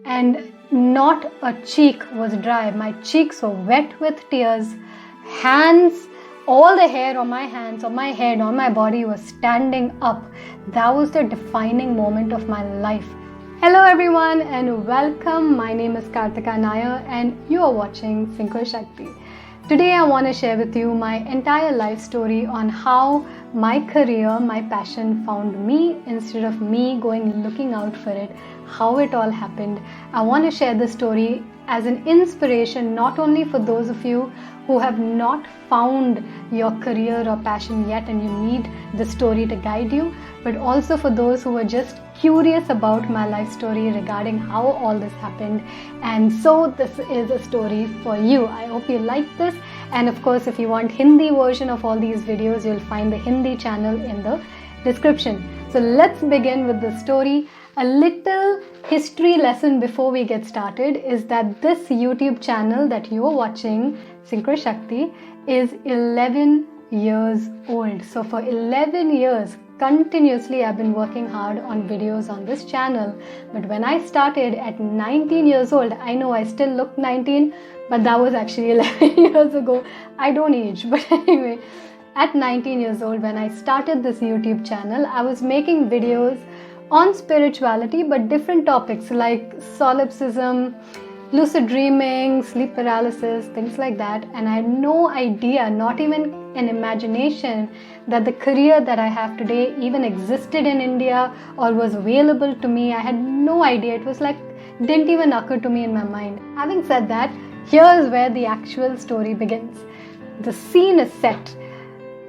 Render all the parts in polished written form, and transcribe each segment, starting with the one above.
and not a cheek was dry. My cheeks were wet with tears. Hands, all the hair on my hands, on my head, on my body was standing up. That was the defining moment of my life. Hello everyone and welcome. My name is Kartika Nair and you are watching Synchro Shakti. Today I want to share with you my entire life story on how my career, my passion found me instead of me going looking out for it, how it all happened. I want to share this story as an inspiration not only for those of you who have not found your career or passion yet and you need the story to guide you, but also for those who are just curious about my life story regarding how all this happened. And so this is a story for you. I hope you like this, and of course if you want Hindi version of all these videos, you'll find the Hindi channel in the description. So let's begin with the story. A little history lesson before we get started is that this YouTube channel that you are watching, Synchro Shakti, is 11 years old. So for 11 years continuously I've been working hard on videos on this channel. But when I started at 19 years old, I know I still look 19, but that was actually 11 years ago. I don't age, but anyway, at 19 years old when I started this YouTube channel, I was making videos on spirituality but different topics like solipsism, lucid dreaming, sleep paralysis, things like that. And I had no idea, not even an imagination, that the career that I have today even existed in India or was available to me. I had no idea. It was like, didn't even occur to me in my mind. Having said that, here's where the actual story begins. The scene is set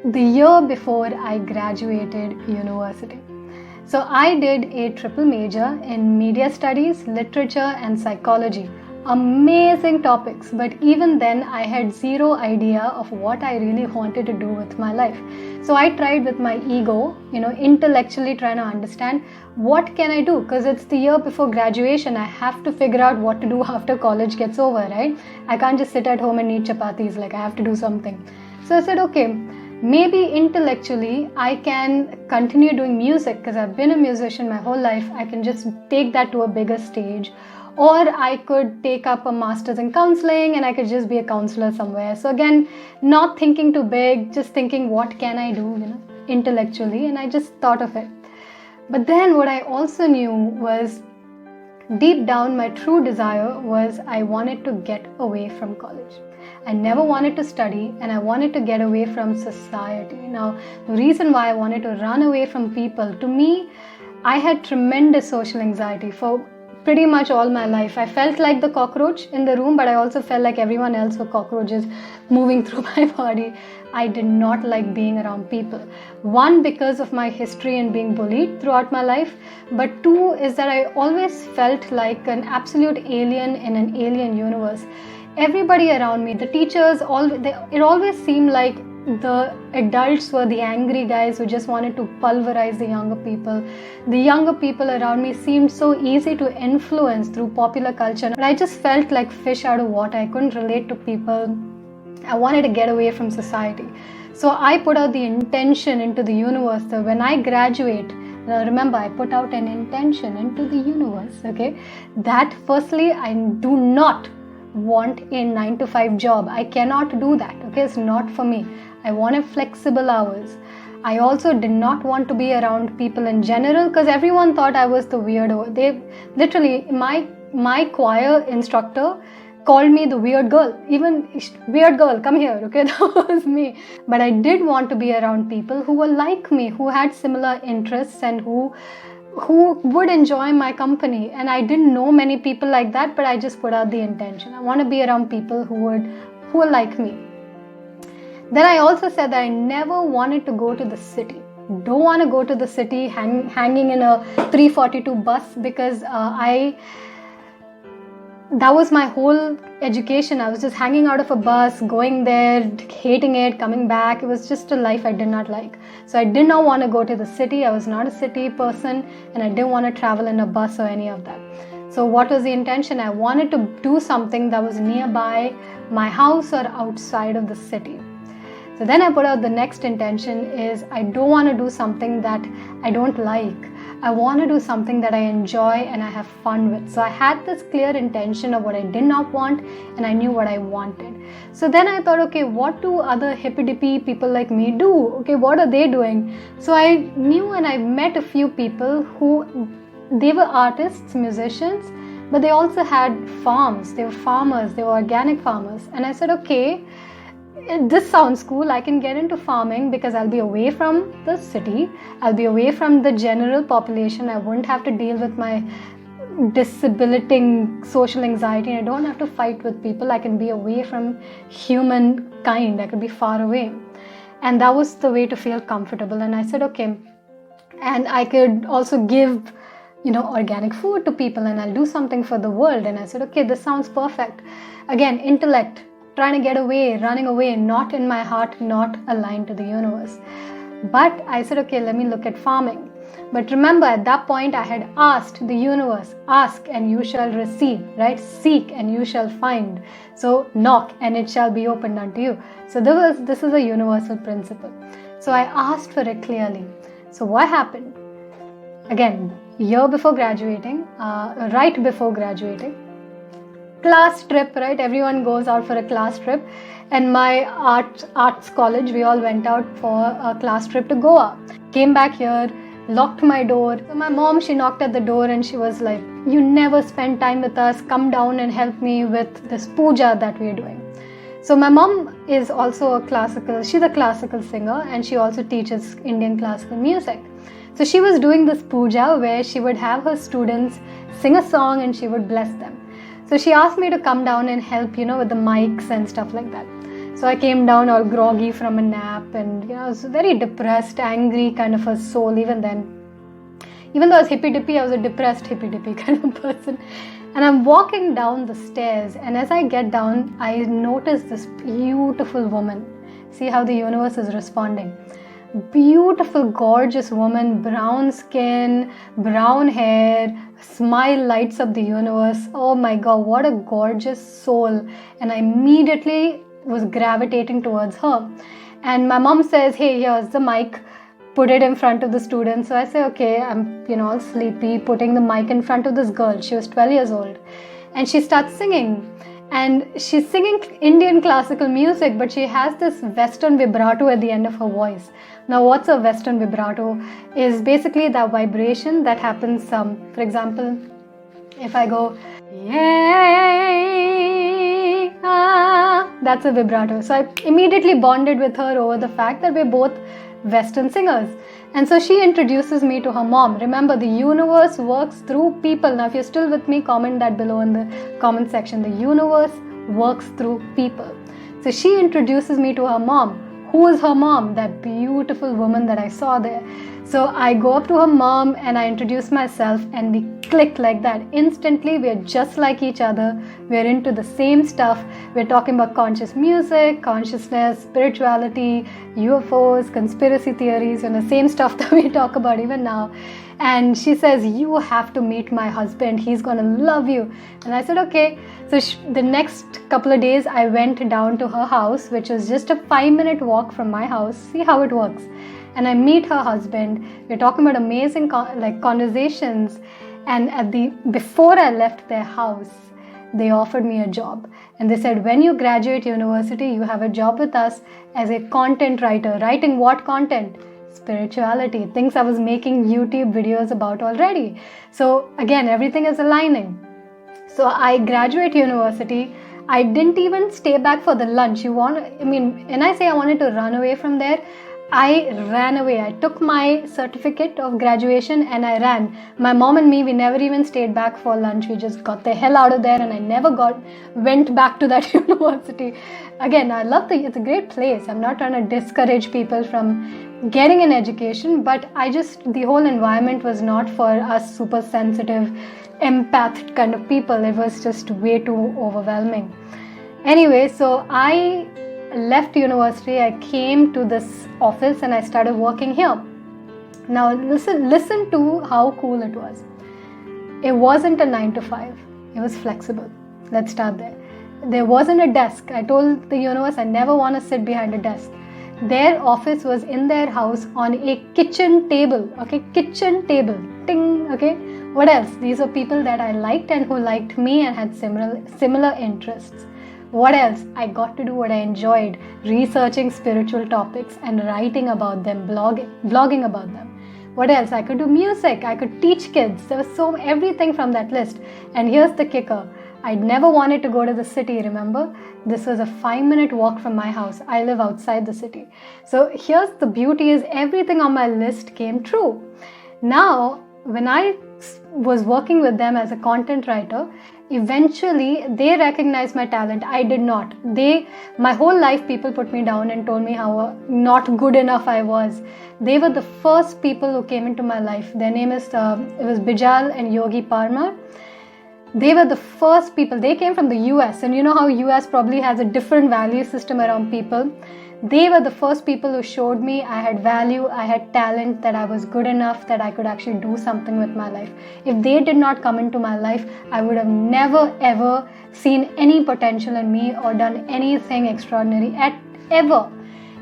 the year before I graduated university. So I did a triple major in media studies, literature and psychology. Amazing topics, but even then I had zero idea of what I really wanted to do with my life. So I tried with my ego, intellectually trying to understand what can I do, because it's the year before graduation. I have to figure out what to do after college gets over, right? I can't just sit at home and eat chapatis. Like, I have to do something. So I said, okay, maybe intellectually I can continue doing music because I've been a musician my whole life. I can just take that to a bigger stage. Or I could take up a master's in counseling and I could just be a counselor somewhere. So again, not thinking too big, just thinking what can I do, intellectually, and I just thought of it. But then what I also knew was, deep down, my true desire was I wanted to get away from college. I never wanted to study and I wanted to get away from society. Now, the reason why I wanted to run away from people, to me, I had tremendous social anxiety for pretty much all my life. I felt like the cockroach in the room, but I also felt like everyone else were cockroaches moving through my body. I did not like being around people. One, because of my history and being bullied throughout my life, but two is that I always felt like an absolute alien in an alien universe. Everybody around me, the teachers, it always seemed like the adults were the angry guys who just wanted to pulverize the younger people. The younger people around me seemed so easy to influence through popular culture. But I just felt like fish out of water. I couldn't relate to people. I wanted to get away from society. So I put out the intention into the universe that when I graduate, now remember, I put out an intention into the universe, okay? That firstly, I do not want a 9-to-5 job. I cannot do that, okay? It's not for me. I wanted flexible hours. I also did not want to be around people in general because everyone thought I was the weirdo. They literally, my choir instructor called me the weird girl. Even weird girl, come here, okay? That was me. But I did want to be around people who were like me, who had similar interests and who would enjoy my company. And I didn't know many people like that, but I just put out the intention. I want to be around people who are like me. Then I also said that I never wanted to go to the city. Don't want to go to the city hanging in a 342 bus because that was my whole education. I was just hanging out of a bus, going there, hating it, coming back. It was just a life I did not like. So I did not want to go to the city. I was not a city person and I didn't want to travel in a bus or any of that. So what was the intention? I wanted to do something that was nearby my house or outside of the city. So then I put out the next intention is I don't want to do something that I don't like. I want to do something that I enjoy and I have fun with. So I had this clear intention of what I did not want, and I knew what I wanted. So then I thought, okay, what do other hippy-dippy people like me do? Okay, what are they doing? So I knew, and I met a few people who, they were artists, musicians, but they also had farms. They were farmers, they were organic farmers. And I said, okay, this sounds cool. I can get into farming because I'll be away from the city. I'll be away from the general population. I won't have to deal with my debilitating social anxiety. I don't have to fight with people. I can be away from humankind. I could be far away. And that was the way to feel comfortable. And I said, okay. And I could also give, organic food to people, and I'll do something for the world. And I said, okay, this sounds perfect. Again, intellect, trying to get away, running away, not in my heart, not aligned to the universe. But I said, okay, let me look at farming. But remember, at that point, I had asked the universe, ask and you shall receive, right? Seek and you shall find. So knock and it shall be opened unto you. So this is a universal principle. So I asked for it clearly. So what happened? Again, year before graduating, right before graduating, class trip, right? Everyone goes out for a class trip. And my arts college, we all went out for a class trip to Goa. Came back here, locked my door. So my mom, she knocked at the door and she was like, you never spend time with us. Come down and help me with this puja that we're doing. So my mom is also she's a classical singer, and she also teaches Indian classical music. So she was doing this puja where she would have her students sing a song and she would bless them. So she asked me to come down and help, with the mics and stuff like that. So I came down all groggy from a nap, and I was very depressed, angry kind of a soul even then. Even though I was hippy-dippy, I was a depressed hippy-dippy kind of person. And I'm walking down the stairs, and as I get down, I notice this beautiful woman. See how the universe is responding. Beautiful, gorgeous woman, brown skin, brown hair, smile lights up the universe. Oh my God, what a gorgeous soul. And I immediately was gravitating towards her. And my mom says, hey, here's the mic, put it in front of the students. So I say, okay, I'm all sleepy, putting the mic in front of this girl. She was 12 years old. And she starts singing. And she's singing Indian classical music, but she has this Western vibrato at the end of her voice. Now, what's a Western vibrato? Is basically that vibration that happens, for example, if I go, yeah, that's a vibrato. So I immediately bonded with her over the fact that we're both Western singers. And so she introduces me to her mom. Remember, the universe works through people. Now, if you're still with me, comment that below in the comment section. The universe works through people. So she introduces me to her mom. Who is her mom? That beautiful woman that I saw there. So I go up to her mom and I introduce myself, and we click like that. Instantly, we're just like each other. We're into the same stuff. We're talking about conscious music, consciousness, spirituality, UFOs, conspiracy theories, and the same stuff that we talk about even now. And she says, you have to meet my husband. He's going to love you. And I said, okay. So the next couple of days, I went down to her house, which was just a 5-minute walk from my house. See how it works. And I meet her husband. We're talking about amazing conversations. And before I left their house, they offered me a job. And they said, when you graduate university, you have a job with us as a content writer. Writing what content? Spirituality. Things I was making YouTube videos about already. So again, everything is aligning. So I graduate university. I didn't even stay back for the lunch. When I say I wanted to run away from there, I ran away. I took my certificate of graduation and I ran. My mom and me, we never even stayed back for lunch. We just got the hell out of there, and I never went back to that university. Again, it's a great place. I'm not trying to discourage people from getting an education, but the whole environment was not for us super sensitive, empath kind of people. It was just way too overwhelming. Anyway, so I left university, I came to this office and I started working here. Now listen to how cool it was. It wasn't a 9 to 5. It was flexible. Let's start there. There wasn't a desk. I told the universe I never want to sit behind a desk. Their office was in their house on a kitchen table. Okay, kitchen table. ting, okay. What else? These are people that I liked and who liked me and had similar interests. What else? I got to do what I enjoyed, researching spiritual topics and writing about them, blogging about them. What else? I could do music, I could teach kids. There was everything from that list. And here's the kicker. I never wanted to go to the city, remember? This was a 5-minute walk from my house. I live outside the city. So here's the beauty is everything on my list came true. Now, when I was working with them as a content writer, eventually they recognized my talent. I did not. My whole life people put me down and told me how not good enough I was. They were the first people who came into my life. Their name is, it was Bijal and Yogi Parmar. They were the first people. They came from the US, and you know how US probably has a different value system around people. They were the first people who showed me I had value, I had talent, that I was good enough, that I could actually do something with my life. If they did not come into my life, I would have never ever seen any potential in me or done anything extraordinary ever.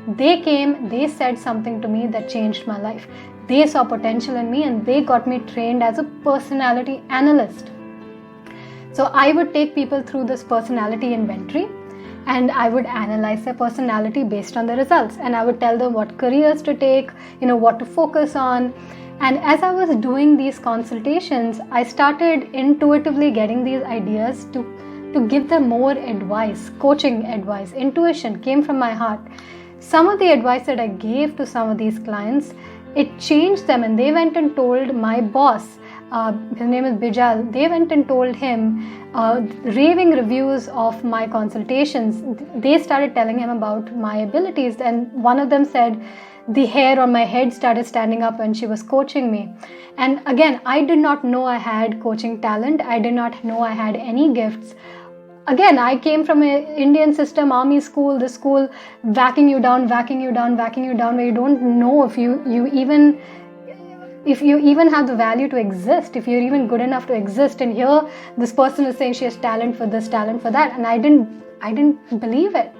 They came, they said something to me that changed my life. They saw potential in me and they got me trained as a personality analyst. So I would take people through this personality inventory and I would analyze their personality based on the results, and I would tell them what careers to take, what to focus on. And as I was doing these consultations, I started intuitively getting these ideas to give them more advice, coaching advice. Intuition came from my heart. Some of the advice that I gave to some of these clients, it changed them, and they went and told my boss, his name is Bijal, they went and told him raving reviews of my consultations. They started telling him about my abilities, and one of them said the hair on my head started standing up when she was coaching me. And again, I did not know I had coaching talent. I did not know I had any gifts. Again, I came from an Indian system, army school, the school whacking you down, where you don't know if you even have the value to exist, if you're even good enough to exist. And here this person is saying she has talent for this, talent for that, and I didn't believe it.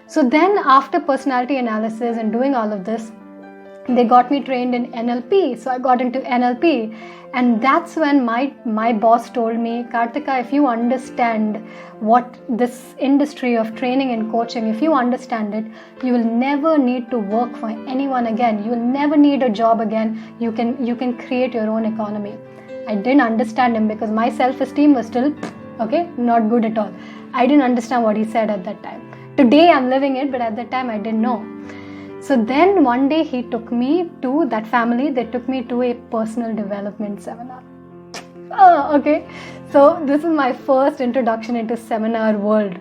So then after personality analysis and doing all of this, they got me trained in NLP. So I got into NLP, and that's when my boss told me, Kartika, if you understand what this industry of training and coaching, if you understand it, you will never need to work for anyone again. You will never need a job again. You can create your own economy. I didn't understand him because my self-esteem was still, not good at all. I didn't understand what he said at that time. Today I'm living it, but at that time I didn't know. So then one day he took me to that family, they took me to a personal development seminar. So this is my first introduction into seminar world.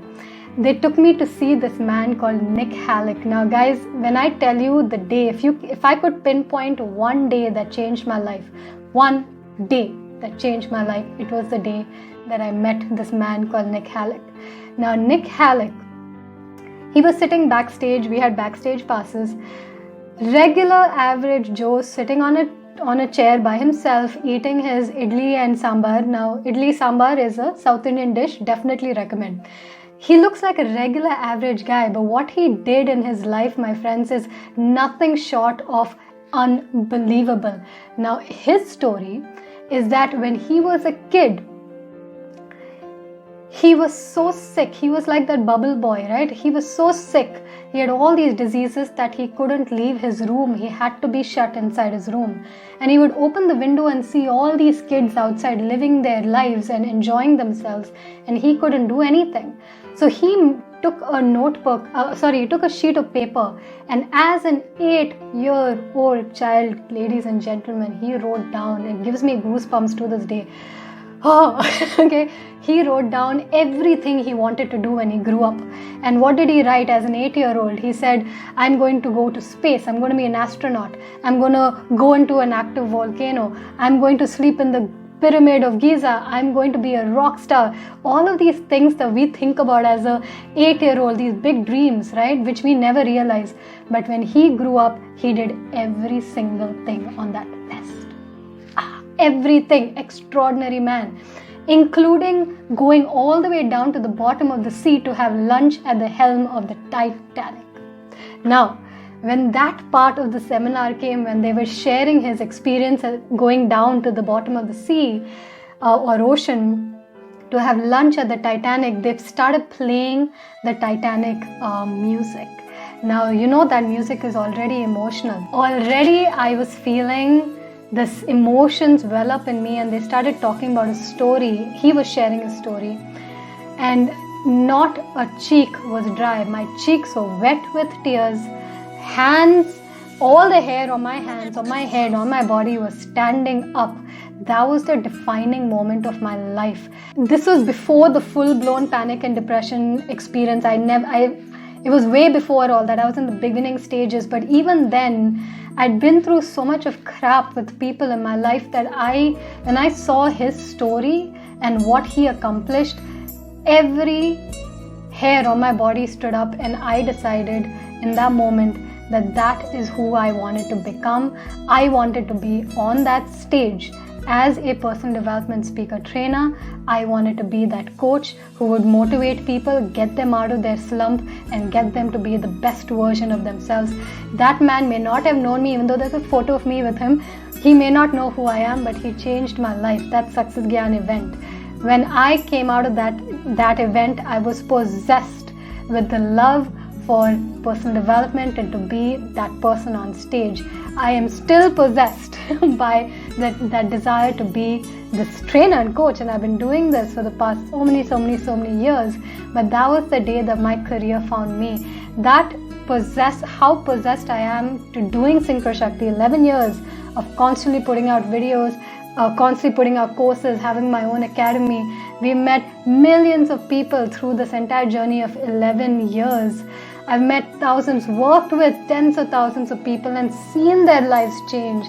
They took me to see this man called Nick Halleck. Now guys, when I tell you the day, if I could pinpoint one day that changed my life, one day that changed my life, it was the day that I met this man called Nick Halleck. Now Nick Halleck, he was sitting backstage, we had backstage passes, regular average Joe sitting on a chair by himself eating his idli and sambar. Now idli sambar is a South Indian dish, definitely recommend. He looks like a regular average guy, but what he did in his life, my friends, is nothing short of unbelievable. Now his story is that when he was a kid, he was so sick. He was like that bubble boy, right? He was so sick. He had all these diseases that he couldn't leave his room. He had to be shut inside his room. And he would open the window and see all these kids outside living their lives and enjoying themselves. And he couldn't do anything. So he took a sheet of paper, and as an 8-year-old child, ladies and gentlemen, he wrote down, it gives me goosebumps to this day. He wrote down everything he wanted to do when he grew up. And what did he write as an 8-year-old? He said, I'm going to go to space. I'm going to be an astronaut. I'm going to go into an active volcano. I'm going to sleep in the Pyramid of Giza. I'm going to be a rock star. All of these things that we think about as a 8-year-old, these big dreams, right, which we never realize. But when he grew up, he did every single thing on that list. Everything. Extraordinary man, including going all the way down to the bottom of the sea to have lunch at the helm of the Titanic. Now, when that part of the seminar came, when they were sharing his experience going down to the bottom of the sea or ocean to have lunch at the Titanic, they've started playing the Titanic music. Now, you know that music is already emotional. Already I was feeling this emotions well up in me, and they started talking about his story. He was sharing his story, and not a cheek was dry. My cheeks were wet with tears. Hands, all the hair on my hands, on my head, on my body was standing up. That was the defining moment of my life. This was before the full-blown panic and depression experience. It was way before all that. I was in the beginning stages, but even then, I'd been through so much of crap with people in my life that when I saw his story and what he accomplished, every hair on my body stood up, and I decided in that moment that is who I wanted to become. I wanted to be on that stage as a personal development speaker trainer. I wanted to be that coach who would motivate people, get them out of their slump, and get them to be the best version of themselves. That man may not have known me, even though there's a photo of me with him. He may not know who I am, but he changed my life. That Success Gyan event. When I came out of that event, I was possessed with the love for personal development and to be that person on stage. I am still possessed by that desire to be this trainer and coach, and I've been doing this for the past so many years. But that was the day that my career found me. How possessed I am to doing Synchro Shakti. 11 years of constantly putting out videos, constantly putting out courses, having my own academy. We met millions of people through this entire journey of 11 years. I've met thousands, worked with tens of thousands of people, and seen their lives change.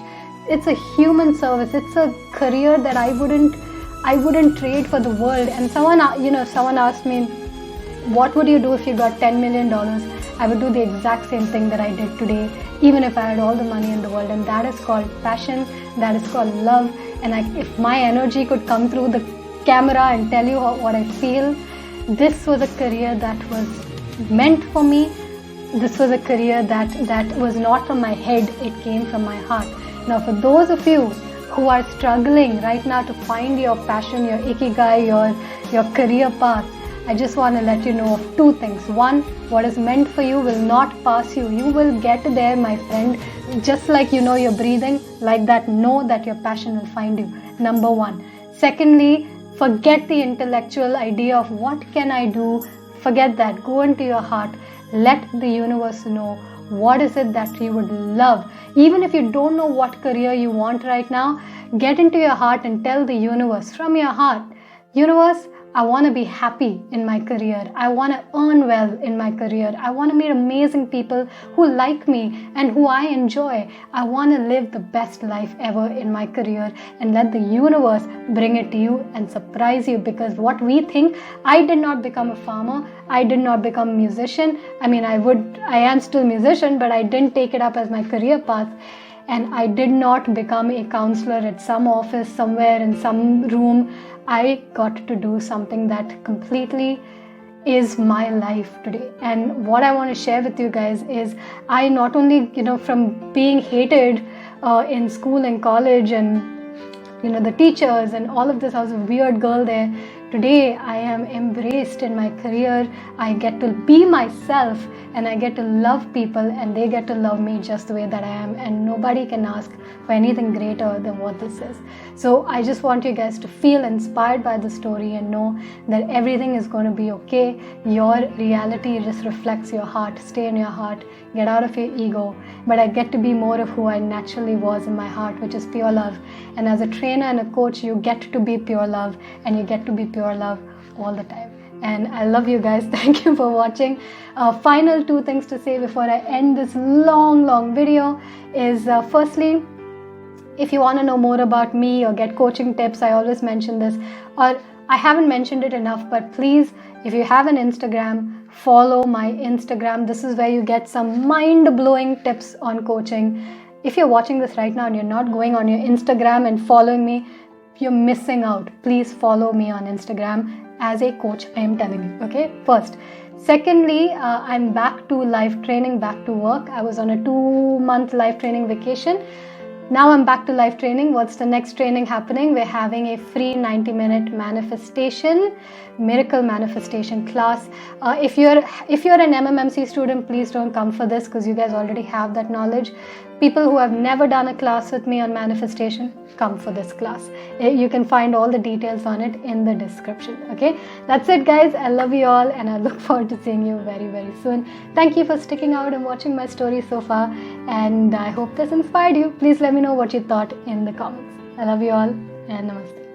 It's a human service. It's a career that I wouldn't trade for the world. And someone asked me, what would you do if you got $10 million? I would do the exact same thing that I did today, even if I had all the money in the world. And that is called passion. That is called love. And if my energy could come through the camera and tell you what I feel, this was a career that was meant for me. This was a career that was not from my head, it came from my heart. Now, for those of you who are struggling right now to find your passion, your ikigai, your career path, I just want to let you know of two things. One, what is meant for you will not pass you. You will get there, my friend. Just like you know you're breathing, like that, know that your passion will find you. Number one. Secondly, forget the intellectual idea of what can I do. Forget that. Go into your heart. Let the universe know what is it that you would love. Even if you don't know what career you want right now, get into your heart and tell the universe from your heart, universe, I want to be happy in my career. I want to earn well in my career. I want to meet amazing people who like me and who I enjoy. I want to live the best life ever in my career, and let the universe bring it to you and surprise you. Because what we think, I did not become a farmer. I did not become a musician. I am still a musician, but I didn't take it up as my career path. And I did not become a counselor at some office somewhere in some room. I got to do something that completely is my life today. And what I want to share with you guys is I not only, from being hated in school and college and, the teachers and all of this, I was a weird girl there. Today, I am embraced in my career. I get to be myself, and I get to love people, and they get to love me just the way that I am. And nobody can ask for anything greater than what this is. So I just want you guys to feel inspired by the story and know that everything is going to be okay. Your reality just reflects your heart. Stay in your heart. Get out of your ego. But I get to be more of who I naturally was in my heart, which is pure love. And as a trainer and a coach, you get to be pure love, and you get to be pure love all the time. And I love you guys. Thank you for watching. Final two things to say before I end this long video is firstly, if you want to know more about me or get coaching tips, I always mention this, or I haven't mentioned it enough, but please, if you have an Instagram, follow my Instagram. This is where you get some mind-blowing tips on coaching. If you're watching this right now and you're not going on your Instagram and following me, you're missing out. Please follow me on Instagram as a coach, I am telling you. Okay, first. Secondly, I'm back to live training, back to work. I was on a 2-month live training vacation. Now I'm back to live training. What's the next training happening? We're having a free 90-minute manifestation, miracle manifestation class. If you're an MMMC student, please don't come for this because you guys already have that knowledge. People who have never done a class with me on manifestation, come for this class. You can find all the details on it in the description. Okay, that's it, guys. I love you all, and I look forward to seeing you very, very soon. Thank you for sticking out and watching my story so far, and I hope this inspired you. Please let me know what you thought in the comments. I love you all, and namaste.